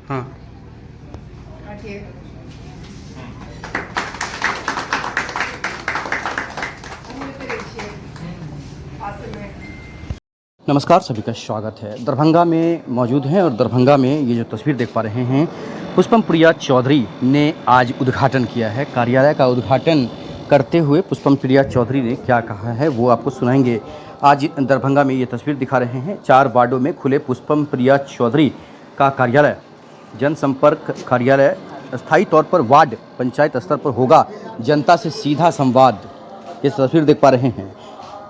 हाँ। नमस्कार, सभी का स्वागत है। दरभंगा में मौजूद हैं और दरभंगा में ये जो तस्वीर देख पा रहे हैं, पुष्पम प्रिया चौधरी ने आज उद्घाटन किया है। कार्यालय का उद्घाटन करते हुए पुष्पम प्रिया चौधरी ने क्या कहा है वो आपको सुनाएंगे। आज दरभंगा में ये तस्वीर दिखा रहे हैं, 4 वार्डों में खुले पुष्पम प्रिया चौधरी का कार्यालय। जनसंपर्क कार्यालय स्थायी तौर पर वार्ड पंचायत स्तर पर होगा, जनता से सीधा संवाद। ये तस्वीर देख पा रहे हैं।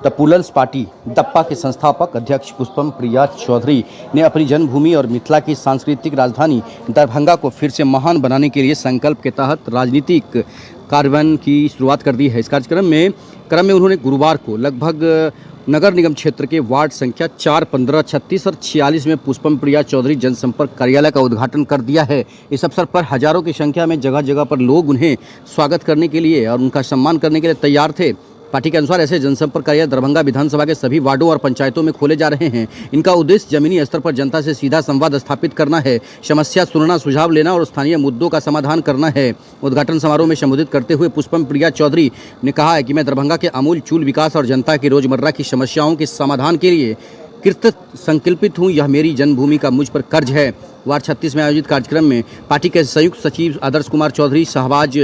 द पीपल्स पार्टी दप्पा के संस्थापक अध्यक्ष पुष्पम प्रिया चौधरी ने अपनी जन्मभूमि और मिथिला की सांस्कृतिक राजधानी दरभंगा को फिर से महान बनाने के लिए संकल्प के तहत राजनीतिक कार्यान्वयन की शुरुआत कर दी है। इस कार्यक्रम में उन्होंने गुरुवार को लगभग नगर निगम क्षेत्र के वार्ड संख्या 4, 15, 36 और 46 में पुष्पम प्रिया चौधरी जनसंपर्क कार्यालय का उद्घाटन कर दिया है। इस अवसर पर हजारों की संख्या में जगह जगह पर लोग उन्हें स्वागत करने के लिए और उनका सम्मान करने के लिए तैयार थे। पार्टी के अनुसार ऐसे जनसंपर्क कार्यालय दरभंगा विधानसभा के सभी वार्डों और पंचायतों में खोले जा रहे हैं। इनका उद्देश्य जमीनी स्तर पर जनता से सीधा संवाद स्थापित करना है, समस्या सुनना, सुझाव लेना और स्थानीय मुद्दों का समाधान करना है। उद्घाटन समारोह में संबोधित करते हुए पुष्पम प्रिया चौधरी ने कहा है कि मैं दरभंगा के आमूल चूल विकास और जनता की रोजमर्रा की समस्याओं के समाधान के लिए कृत संकल्पित हूँ। यह मेरी जन्मभूमि का मुझ पर कर्ज है। वार्ड 36 में आयोजित कार्यक्रम में पार्टी के संयुक्त सचिव आदर्श कुमार चौधरी, शहबाज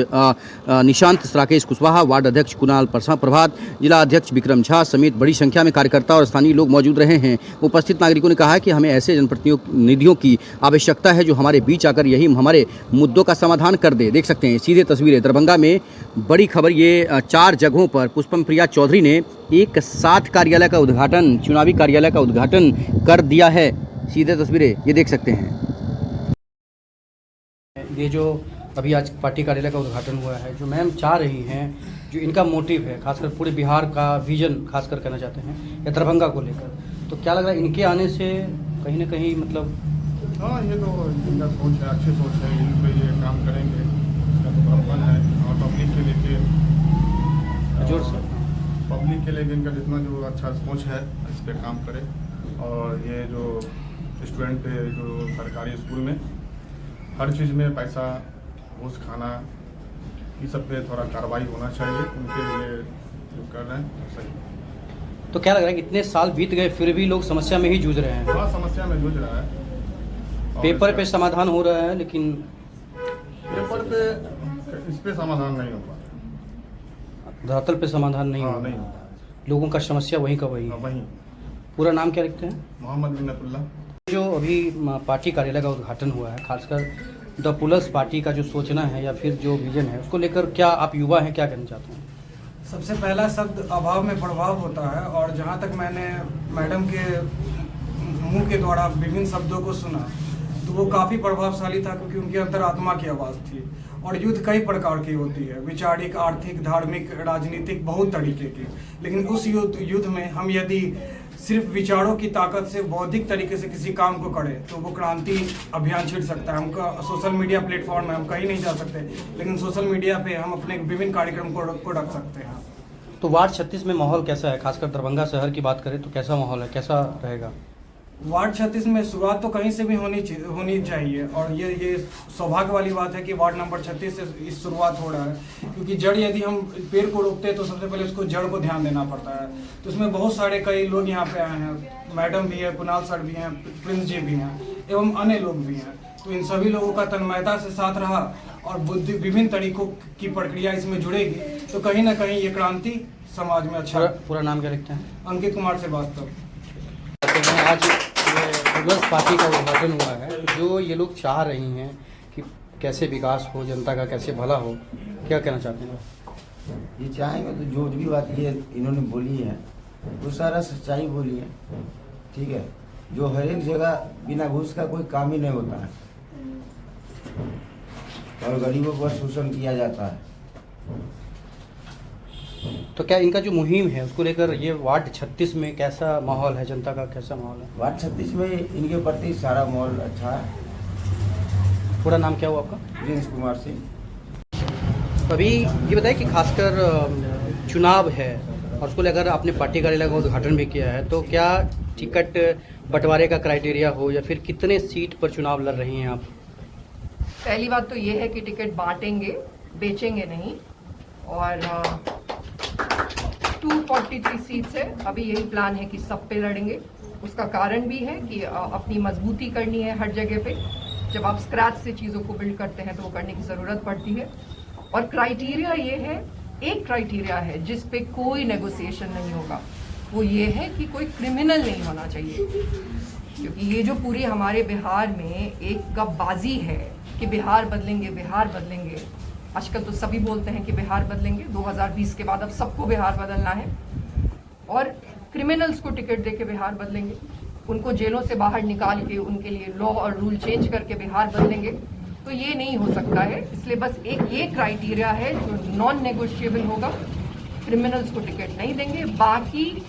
निशांत, राकेश कुशवाहा, वार्ड अध्यक्ष कुणाल प्रभात, जिला अध्यक्ष विक्रम झा समेत बड़ी संख्या में कार्यकर्ता और स्थानीय लोग मौजूद रहे हैं। उपस्थित नागरिकों ने कहा कि हमें ऐसे जनप्रतिनिधियों की आवश्यकता है जो हमारे बीच आकर यही हमारे मुद्दों का समाधान कर दे। देख सकते हैं सीधे तस्वीरें। दरभंगा में बड़ी खबर, ये 4 जगहों पर पुष्पम प्रिया चौधरी ने एक साथ कार्यालय का उद्घाटन, चुनावी कार्यालय का उद्घाटन कर दिया है। सीधे तस्वीरें ये देख सकते हैं। ये जो अभी आज पार्टी कार्यालय का उद्घाटन हुआ है, जो मैम चाह रही हैं, जो इनका मोटिव है, खासकर पूरे बिहार का विजन खासकर कहना चाहते हैं या दरभंगा को लेकर, तो क्या लग रहा है इनके आने से कहीं ना कहीं मतलब? हाँ, ये तो इनका सोच है, अच्छी सोच है। इन पे ये काम करेंगे, इसका तो बराबर है। और पब्लिक के लिए जोर से पब्लिक के लिए इनका जितना जो अच्छा सोच है इस पर काम करे। और ये जो स्टूडेंट पे जो सरकारी स्कूल में हर चीज़ में पैसा, घूस खाना, ये सब पे थोड़ा कार्रवाई होना चाहिए। उनके लिए जो कर रहे हैं सही। तो क्या लग रहा है कि इतने साल बीत गए फिर भी लोग समस्या में ही जूझ रहे हैं? हाँ, समस्या में जूझ रहा है। पेपर पे समाधान हो रहा है, लेकिन पेपर पे इस पे समाधान नहीं हो पा रहा। धरातल पे समाधान नहीं हाँ, हो नहीं रहा। होता। लोगों का समस्या वहीं का वही। वहीं पूरा नाम क्या रखते हैं? मोहम्मद मिन्नतुल्लाह। जो अभी पार्टी कार्यालय का उद्घाटन हुआ है, खासकर द पीपल्स पार्टी का जो सोचना है या फिर जो विजन है, उसको लेकर क्या आप युवा हैं, क्या कहना चाहते हैं? सबसे पहला शब्द अभाव में प्रभाव होता है। और जहाँ तक मैंने मैडम के मुंह के द्वारा विभिन्न शब्दों को सुना तो वो काफ़ी प्रभावशाली था, क्योंकि उनके अंदर आत्मा की आवाज़ थी। और युद्ध कई प्रकार की होती है, वैचारिक, आर्थिक, धार्मिक, राजनीतिक, बहुत तरीके की। लेकिन उस युद्ध में हम यदि सिर्फ विचारों की ताकत से बौद्धिक तरीके से किसी काम को करें तो वो क्रांति अभियान छिड़ सकता है। हम सोशल मीडिया प्लेटफॉर्म में हम कहीं नहीं जा सकते, लेकिन सोशल मीडिया पे हम अपने विभिन्न कार्यक्रम को रख सकते हैं। तो वार्ड 36 में माहौल कैसा है? खासकर दरभंगा शहर की बात करें तो कैसा माहौल है, कैसा रहेगा? वार्ड 36 में शुरुआत तो कहीं से भी होनी चाहिए। और ये सौभाग्य वाली बात है कि वार्ड नंबर 36 से इस शुरुआत हो रहा है, क्योंकि जड़ यदि हम पेड़ को रोकते हैं तो सबसे पहले उसको जड़ को ध्यान देना पड़ता है। तो इसमें बहुत सारे कई लोग यहाँ पे आए हैं, मैडम भी है, कुणाल सर भी हैं, प्रिंस जी भी हैं, एवं अन्य लोग भी हैं। तो इन सभी लोगों का तन्मयता से साथ रहा और विभिन्न तरीकों की प्रक्रिया इसमें जुड़ेगी तो कहीं ना कहीं ये क्रांति समाज में अच्छा। पूरा नाम क्या रखते हैं? अंकित कुमार श्रीवास्तव। आज पीपल्स पार्टी का उद्घाटन हुआ है, तो जो ये लोग चाह रही हैं कि कैसे विकास हो, जनता का कैसे भला हो, क्या कहना चाहते हैं? ये चाहेंगे तो जो भी बात ये इन्होंने बोली है वो सारा सच्चाई बोली है, ठीक है। जो हर एक जगह बिना घूस का कोई काम ही नहीं होता है और गरीबों पर शोषण किया जाता है। तो क्या इनका जो मुहिम है उसको लेकर ये वार्ड 36 में कैसा माहौल है, जनता का कैसा माहौल है? वार्ड 36 में इनके प्रति सारा माहौल अच्छा है। पूरा नाम क्या हुआ आपका? प्रिंस कुमार सिंह। अभी ये बताइए कि खासकर चुनाव है और उसको लेकर आपने पार्टी कार्यालय का उद्घाटन भी किया है, तो क्या टिकट बंटवारे का क्राइटेरिया हो या फिर कितने सीट पर चुनाव लड़ रही हैं आप? पहली बात तो ये है कि टिकट बांटेंगे, बेचेंगे नहीं। और 243 सीट्स है, अभी यही प्लान है कि सब पे लड़ेंगे। उसका कारण भी है कि अपनी मजबूती करनी है हर जगह पे। जब आप स्क्रैच से चीज़ों को बिल्ड करते हैं तो वो करने की ज़रूरत पड़ती है। और क्राइटेरिया ये है, एक क्राइटेरिया है जिस पे कोई नेगोशिएशन नहीं होगा, वो ये है कि कोई क्रिमिनल नहीं होना चाहिए। क्योंकि ये जो पूरी हमारे बिहार में एक गपबाजी है कि बिहार बदलेंगे, बिहार बदलेंगे। आजकल तो सभी बोलते हैं कि बिहार बदलेंगे, 2020 के बाद अब सबको बिहार बदलना है। और क्रिमिनल्स को टिकट दे के बिहार बदलेंगे, उनको जेलों से बाहर निकाल के उनके लिए लॉ और रूल चेंज करके बिहार बदलेंगे, तो ये नहीं हो सकता है। इसलिए बस एक ये क्राइटेरिया है जो नॉन नेगोशिएबल होगा, क्रिमिनल्स को टिकट नहीं देंगे। बाकी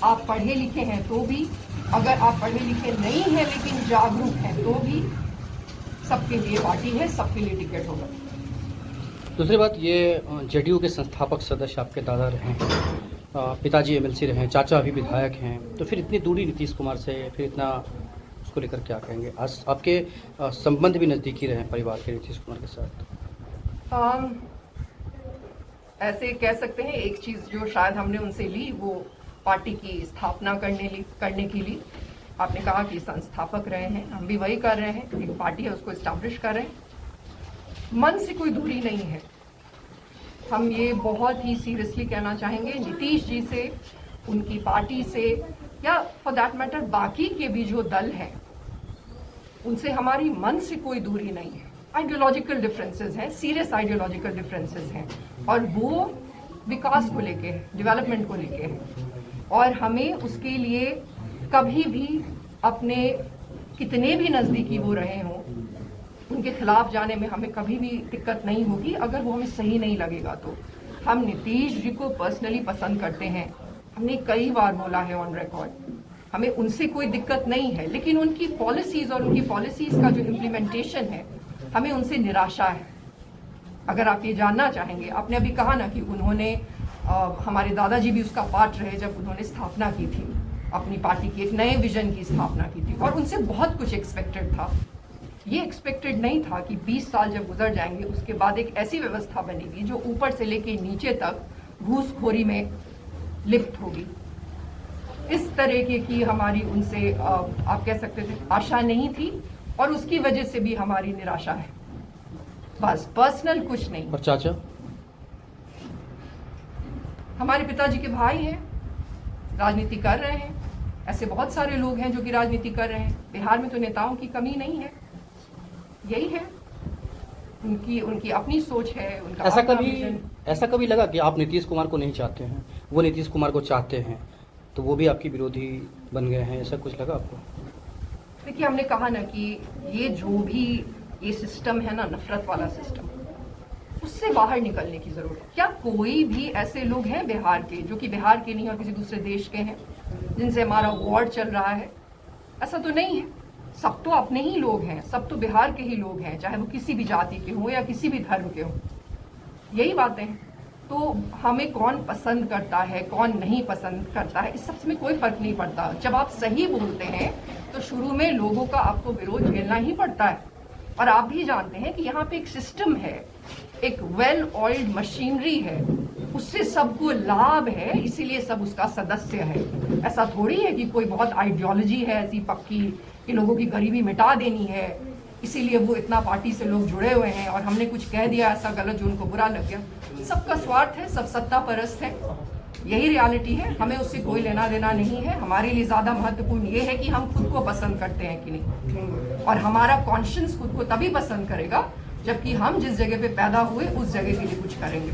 आप पढ़े लिखे हैं तो भी, अगर आप पढ़े लिखे नहीं हैं लेकिन जागरूक हैं तो भी, सबके लिए पार्टी है, सबके लिए टिकट होगा। दूसरी बात, ये जेडीयू के संस्थापक सदस्य आपके दादा रहे हैं, पिताजी एमएलसी रहे हैं, चाचा अभी विधायक हैं, तो फिर इतनी दूरी नीतीश कुमार से, फिर इतना उसको लेकर क्या कहेंगे? आज आपके संबंध भी नज़दीकी रहे हैं परिवार के नीतीश कुमार के साथ। ऐसे कह सकते हैं, एक चीज़ जो शायद हमने उनसे ली वो पार्टी की स्थापना करने की ली। आपने कहा कि संस्थापक रहे हैं, हम भी वही कर रहे हैं, एक पार्टी है उसको एस्टैब्लिश कर रहे हैं। मन से कोई दूरी नहीं है। हम ये बहुत ही सीरियसली कहना चाहेंगे, नीतीश जी से, उनकी पार्टी से, या फॉर दैट मैटर बाकी के भी जो दल हैं, उनसे हमारी मन से कोई दूरी नहीं है। आइडियोलॉजिकल डिफरेंसेस हैं, सीरियस आइडियोलॉजिकल डिफरेंसेस हैं, और वो विकास को लेके है, डेवलपमेंट को लेके है। और हमें उसके लिए कभी भी अपने, कितने भी नज़दीकी वो रहे हों, उनके खिलाफ जाने में हमें कभी भी दिक्कत नहीं होगी। अगर वो हमें सही नहीं लगेगा तो हम नीतीश जी को पर्सनली पसंद करते हैं, हमने कई बार बोला है ऑन रिकॉर्ड, हमें उनसे कोई दिक्कत नहीं है, लेकिन उनकी पॉलिसीज और उनकी पॉलिसीज का जो इम्प्लीमेंटेशन है, हमें उनसे निराशा है। अगर आप ये जानना चाहेंगे, आपने अभी कहा ना कि उन्होंने, हमारे दादाजी भी उसका पार्ट रहे जब उन्होंने स्थापना की थी अपनी पार्टी की, एक नए विजन की स्थापना की थी, और उनसे बहुत कुछ एक्सपेक्टेड था। ये एक्सपेक्टेड नहीं था कि 20 साल जब गुजर जाएंगे उसके बाद एक ऐसी व्यवस्था बनेगी जो ऊपर से लेके नीचे तक घूसखोरी में लिप्त होगी। इस तरह की हमारी उनसे आप कह सकते थे आशा नहीं थी, और उसकी वजह से भी हमारी निराशा है, बस पर्सनल कुछ नहीं। और चाचा? हमारे पिताजी के भाई हैं, राजनीति कर रहे हैं। ऐसे बहुत सारे लोग हैं जो कि राजनीति कर रहे हैं। बिहार में तो नेताओं की कमी नहीं है, यही है, उनकी अपनी सोच है, उनका ऐसा कभी लगा कि आप नीतीश कुमार को नहीं चाहते हैं, वो नीतीश कुमार को चाहते हैं, तो वो भी आपकी विरोधी बन गए हैं, ऐसा कुछ लगा आपको? देखिए, हमने कहा ना कि ये जो भी ये सिस्टम है ना, नफरत वाला सिस्टम, उससे बाहर निकलने की जरूरत है। क्या कोई भी ऐसे लोग हैं बिहार के जो कि बिहार के नहीं और किसी दूसरे देश के हैं जिनसे हमारा वॉर चल रहा है? ऐसा तो नहीं है। सब तो अपने ही लोग हैं, सब तो बिहार के ही लोग हैं, चाहे वो किसी भी जाति के हों या किसी भी धर्म के हों। यही बातें हैं। तो हमें कौन पसंद करता है, कौन नहीं पसंद करता है, इस सब में कोई फर्क नहीं पड़ता। जब आप सही बोलते हैं तो शुरू में लोगों का आपको विरोध झेलना ही पड़ता है। और आप भी जानते हैं कि यहाँ पे एक सिस्टम है, एक वेल ऑयल्ड मशीनरी है, उससे सबको लाभ है, इसीलिए सब उसका सदस्य है। ऐसा थोड़ी है कि कोई बहुत आइडियोलॉजी है ऐसी पक्की कि लोगों की गरीबी मिटा देनी है, इसीलिए वो इतना पार्टी से लोग जुड़े हुए हैं और हमने कुछ कह दिया ऐसा गलत जो उनको बुरा लग गया। सबका स्वार्थ है, सब सत्ता परस्त है, यही रियलिटी है। हमें उससे कोई लेना देना नहीं है। हमारे लिए ज़्यादा महत्वपूर्ण ये है कि हम खुद को पसंद करते हैं कि नहीं, और हमारा कॉन्शियंस खुद को तभी पसंद करेगा जबकि हम जिस जगह पे पैदा हुए उस जगह के लिए कुछ करेंगे।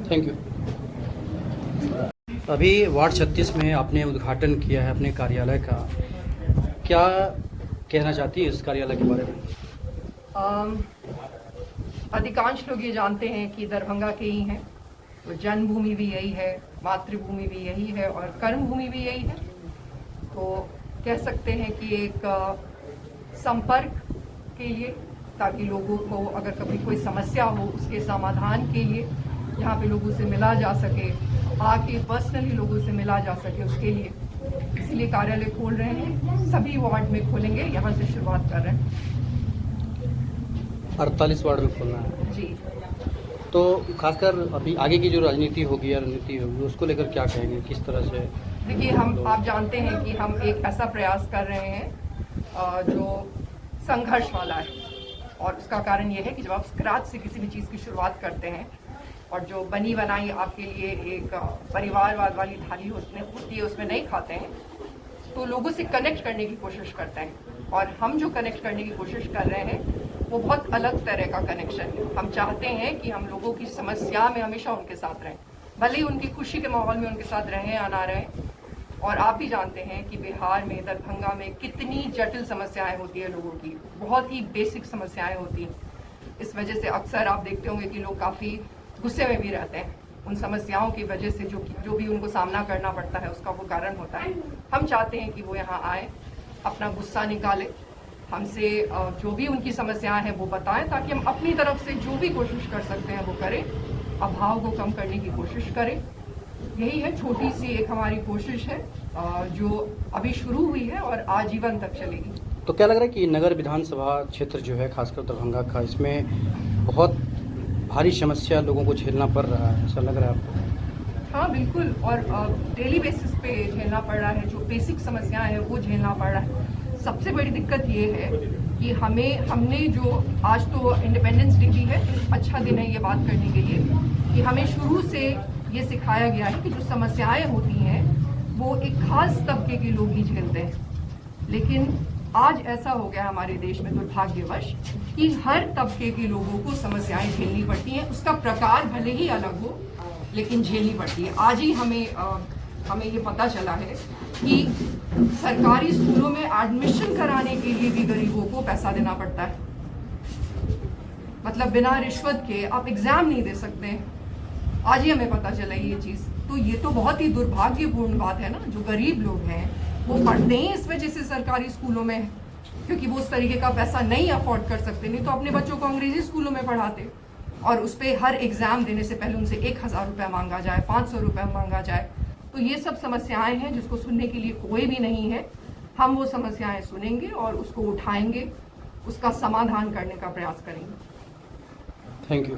Thank you. अभी वार्ड 36 में आपने उद्घाटन किया है अपने कार्यालय का, क्या कहना चाहती है इस कार्यालय के बारे में? अधिकांश लोग ये जानते हैं कि दरभंगा के ही हैं, तो जन्मभूमि भी यही है, मातृभूमि भी यही है और कर्मभूमि भी यही है। तो कह सकते हैं कि एक संपर्क के लिए, ताकि लोगों को अगर कभी कोई समस्या हो उसके समाधान के लिए यहाँ पे लोगों से मिला जा सके, आके पर्सनली लोगों से मिला जा सके, उसके लिए इसलिए कार्यालय खोल रहे हैं। सभी वार्ड में खोलेंगे, यहाँ से शुरुआत कर रहे हैं। 48 वार्ड में खोलना है, जी। तो खासकर अभी आगे की जो राजनीति होगी या रणनीति होगी उसको लेकर क्या कहेंगे, किस तरह से? देखिए, आप जानते हैं कि हम एक ऐसा प्रयास कर रहे हैं जो संघर्ष वाला है, और उसका कारण ये है कि जब आप स्क्रैच से किसी भी चीज़ की शुरुआत करते हैं और जो बनी बनाई आपके लिए एक परिवारवाद वाली थाली होती है उसमें नहीं खाते हैं, तो लोगों से कनेक्ट करने की कोशिश करते हैं। और हम जो कनेक्ट करने की कोशिश कर रहे हैं वो बहुत अलग तरह का कनेक्शन है। हम चाहते हैं कि हम लोगों की समस्या में हमेशा उनके साथ रहें, भले ही उनकी खुशी के माहौल में उनके साथ रहें या ना रहें। और आप भी जानते हैं कि बिहार में, दरभंगा में कितनी जटिल समस्याएं होती है लोगों की, बहुत ही बेसिक समस्याएं होती हैं। इस वजह से अक्सर आप देखते होंगे कि लोग काफ़ी गुस्से में भी रहते हैं, उन समस्याओं की वजह से जो भी उनको सामना करना पड़ता है उसका वो कारण होता है। हम चाहते हैं कि वो यहाँ आए, अपना गुस्सा निकालें, हमसे जो भी उनकी समस्याएं हैं वो बताएं, ताकि हम अपनी तरफ से जो भी कोशिश कर सकते हैं वो करें, अभाव को कम करने की कोशिश करें। यही है, छोटी सी एक हमारी कोशिश है जो अभी शुरू हुई है और आजीवन तक चलेगी। तो क्या लग रहा है कि नगर विधानसभा क्षेत्र जो है खासकर दरभंगा का, इसमें बहुत भारी समस्या लोगों को झेलना पड़ रहा है, ऐसा लग रहा है आपको? हाँ बिल्कुल, और डेली बेसिस पे झेलना पड़ रहा है, जो बेसिक समस्याएं हैं वो झेलना पड़ रहा है। सबसे बड़ी दिक्कत ये है कि हमने जो आज तो इंडिपेंडेंस डे भी है, अच्छा दिन है ये बात करने के लिए कि हमें शुरू से ये सिखाया गया है कि जो समस्याएं होती हैं वो एक खास तबके के लोग ही झेलते हैं। लेकिन आज ऐसा हो गया हमारे देश में दुर्भाग्यवश कि हर तबके के लोगों को समस्याएं झेलनी पड़ती हैं, उसका प्रकार भले ही अलग हो लेकिन झेलनी पड़ती है। आज ही हमें ये पता चला है कि सरकारी स्कूलों में एडमिशन कराने के लिए भी गरीबों को पैसा देना पड़ता है, मतलब बिना रिश्वत के आप एग्जाम नहीं दे सकते। आज ही हमें पता चला ये चीज़, तो ये तो बहुत ही दुर्भाग्यपूर्ण बात है ना। जो गरीब लोग हैं वो पढ़ते ही इस वजह से सरकारी स्कूलों में है क्योंकि वो उस तरीके का पैसा नहीं अफोर्ड कर सकते, नहीं तो अपने बच्चों को अंग्रेजी स्कूलों में पढ़ाते और उस पर हर एग्जाम देने से पहले उनसे 1000 रुपया मांगा जाए, 500 रुपया मांगा जाए। तो ये सब समस्याएं हैं जिसको सुनने के लिए कोई भी नहीं है। हम वो समस्याएं सुनेंगे और उसको उठाएंगे, उसका समाधान करने का प्रयास करेंगे। Thank you.